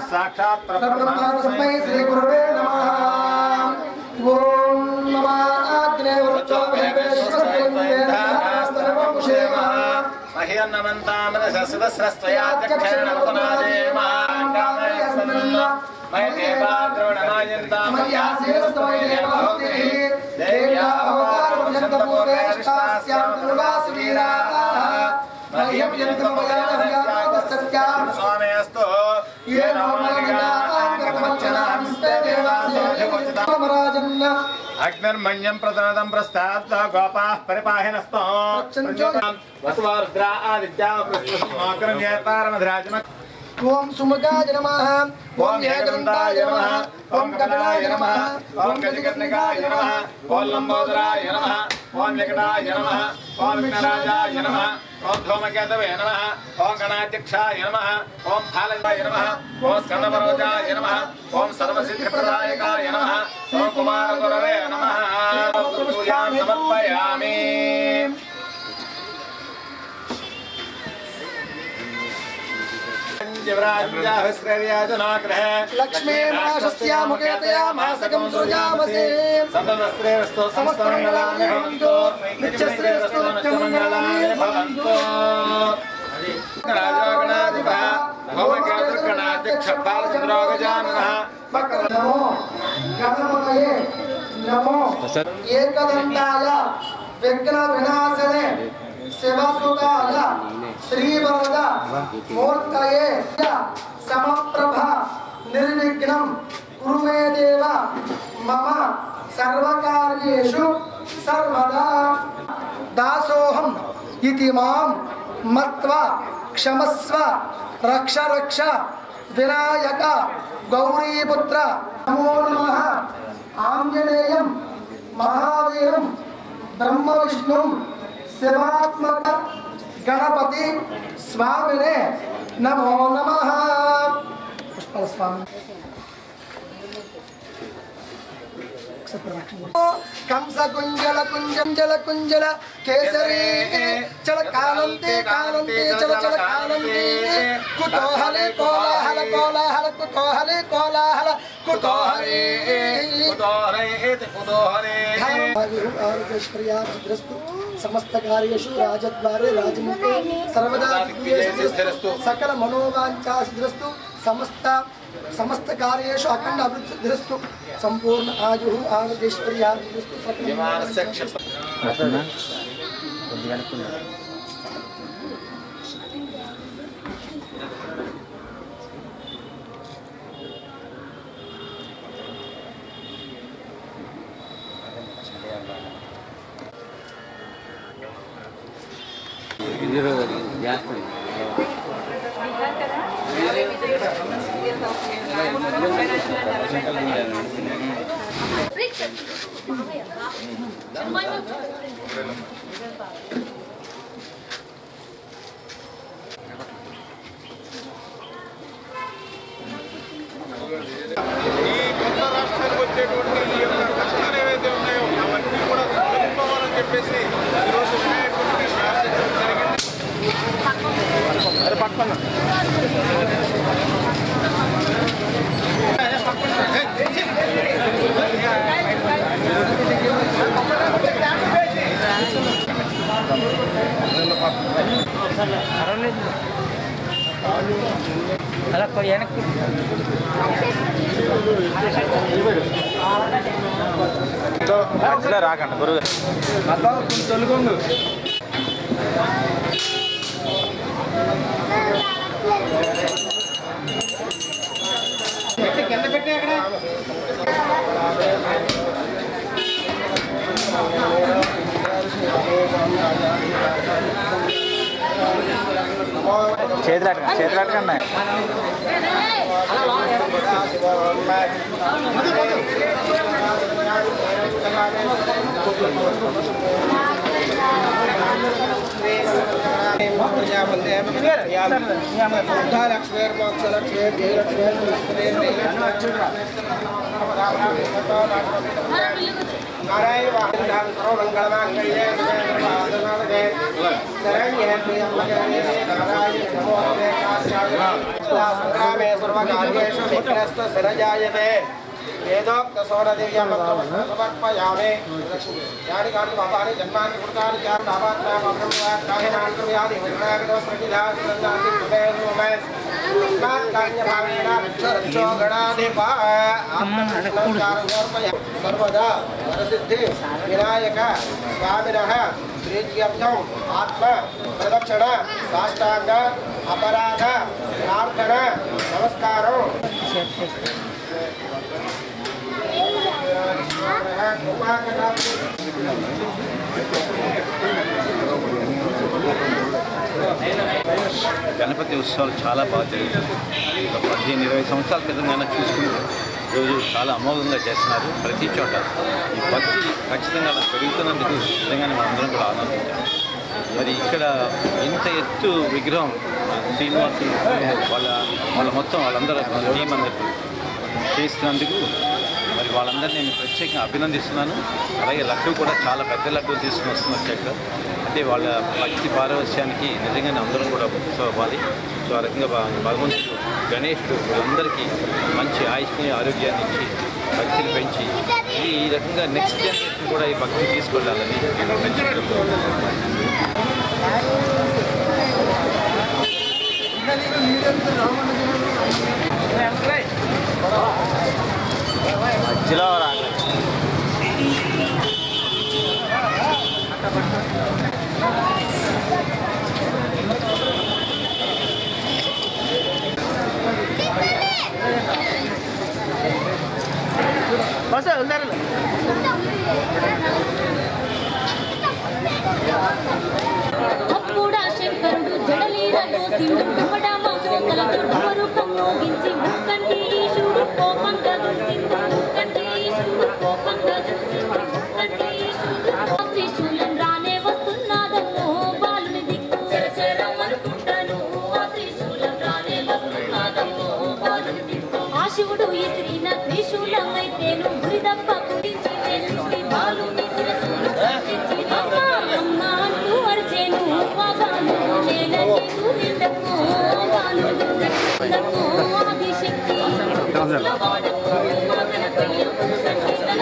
साक्षात् परब्रह्मस्मै श्री गुरुवे नमः। ओम नमः अग्नेवृतो वेवेश्वरस्तेन्द्रस्तरवपुषेम मह्यन्नमन्तामदशस्रस्त्रया दक्षिण पुनादेमाङ्गामयसन्न मयदेवा द्रोणमायन्तामयासेस्तमयेभवति देव्या अवतारमुजन्तपूर्वेष्टास्यां दुर्वासवीरा मह्यं यन्तमयानव्याकृतसत्यां स्वामेऽस्तु ये अग्निर्मण्यं प्रतनदं प्रस्तात् गोपाः परिपाहिनस्तो वसुवारुद्रा आदित्या प्रस्तुतमाकरण्यतारमधराजम ओम सुमुखाय नमः ओम एकदन्ताय नमः ओम कपिलाय नमः ओम गजकर्णिकाय नमः ओम लंबोदराय नमः ओम विकटाय नमः ओम विघ्नराजाय नमः ओम धूमकेतवे नमः ओम गणाध्यक्षाय नमः ओम फालजाय नमः ओम स्कंदवरोजाय नमः ओम सर्वसिद्धिप्रदायकाय नमः ओम कुमारगुरवे नमः पूजां समर्पयामि। लक्ष्मी मुखेतया मासकं सृजामसे समस्तश्रेयस्तु समस्तमङ्गलानि भवन्तु नित्यश्रेयस्तु नित्यमङ्गलानि भवन्तु। राजगणाधिपः भौमकेतुर्गणाध्यक्षपालचन्द्रोगजाननः नमो गणपतये नमो एकदन्ताय विघ्नविनाशने शिवसुताय श्रीवरद मूर्तये समप्रभ निर्विघ्नं कुरु मे देव मम सर्वकार्येषु सर्वदा दासोऽहं इति मां मत्वा क्षमस्व रक्ष रक्ष विनायक गौरीपुत्र नमो नमः। आंजनेयं महावीरं ब्रह्मविष्णुं शिवात्मक गणपति स्वामिने नमो नमः। पुष्पल स्वामी कंस कुंजल कुंजल कुंजल केसरी चल कालंते कालंते चल चल कालंते कुतूहले कोलाहल कोलाहल कुतूहले कोलाहल कुतूहले कुतूहले कुतूहले आरोग्यश्वर्याद्रस्तु समस्त कार्येषु राजद्वारे राजमुखे सर्वदा दिग्विजयस्तु सकल मनोवांछासिद्रस्तु समस्त कार्येषु अखंड अभिवृद्धिस्तु संपूर्ण आयु आरोग्यश्वर्याद्रस्तु सकल అరే పట్టుకున్నా అలా వెనక్కి రాకండి గురువు తొలుగొంగు కింద పెట్టి అక్కడ చేతులాటకన్నా वेदोक्त सोरदिव्यमर्पयामे यानि कानि पापानि जन्मानि कृतानि चार नामात्मामब्रह्मवाक्काहिनान्तर्यादि विग्रहगतस्रकिधासनन्दाति कृपेर्नुमे तस्मात्कार्यभावेन रक्षो गणाधिपा आत्मनकारयोर्पया सर्वदा वरसिद्धि विनायक स्वामिनः प्रीत्यर्थम् आत्म प्रदक्षिण साष्टांग अपराध प्रार्थना नमस्कारं గణపతి ఉత్సవాలు చాలా బాగా జరుగుతుంది. 15-20 సంవత్సరాల క్రితం కన్నా చూసుకుంటే రోజు చాలా అమోఘంగా చేస్తున్నారు. ప్రతి చోట ఈ భక్తి ఖచ్చితంగా అలా పెరుగుతున్నందుకు నిజంగానే మనందరం కూడా ఆనందించాం. మరి ఇక్కడ ఇంత ఎత్తు విగ్రహం శ్రీనివాసులు వాళ్ళ మొత్తం వాళ్ళందరూ టీం అందరూ చేస్తున్నందుకు మరి వాళ్ళందరినీ నేను ప్రత్యేకంగా అభినందిస్తున్నాను. అలాగే లడ్డు కూడా చాలా పెద్ద లడ్డు తీసుకుని వస్తున్నారు చక్కగా. అంటే వాళ్ళ భక్తి పారవస్యానికి నిజంగానే అందరం కూడా అవ్వాలి. సో ఆ రకంగా భగవంతుడు గణేశుడు అందరికీ మంచి ఆయుష్ని ఆరోగ్యాన్ని ఇచ్చి భక్తిని పెంచి ఈ రకంగా నెక్స్ట్ జనరేషన్ కూడా ఈ భక్తిని తీసుకెళ్ళాలని నేను మధ్యలో రాగ బస్ ఉన్నారు అప్పుడా శంకరుడు జడలీరలో సింధుడు పడమతో కలదు రూపం మోగించి ముక్కంటి ఈశుడు కోపంగా దుర్సింధు ముక్కంటి ఈశుడు కోపంగా దుర్సింధు ముక్కంటి ఈశుడు త్రిశూలం రానే వస్తున్నాదమ్మో బాలుని దిక్కు చరచరమనుకుంటాను ఆ త్రిశూలం రానే వస్తున్నాదమ్మో బాలుని దిక్కు ఆ శివుడు ఇసిరిన త్రిశూలం అయితేను గురిదప్ప కుడించి వేసి బాలుని శిరస్సును కత్తించి అమ్మ అంటూ అరిచేను వాగాను నేలకు నిండకు వాగాను నిండకు ఆదిశక్తి వాడకు మగన కయ్యం సంగీతన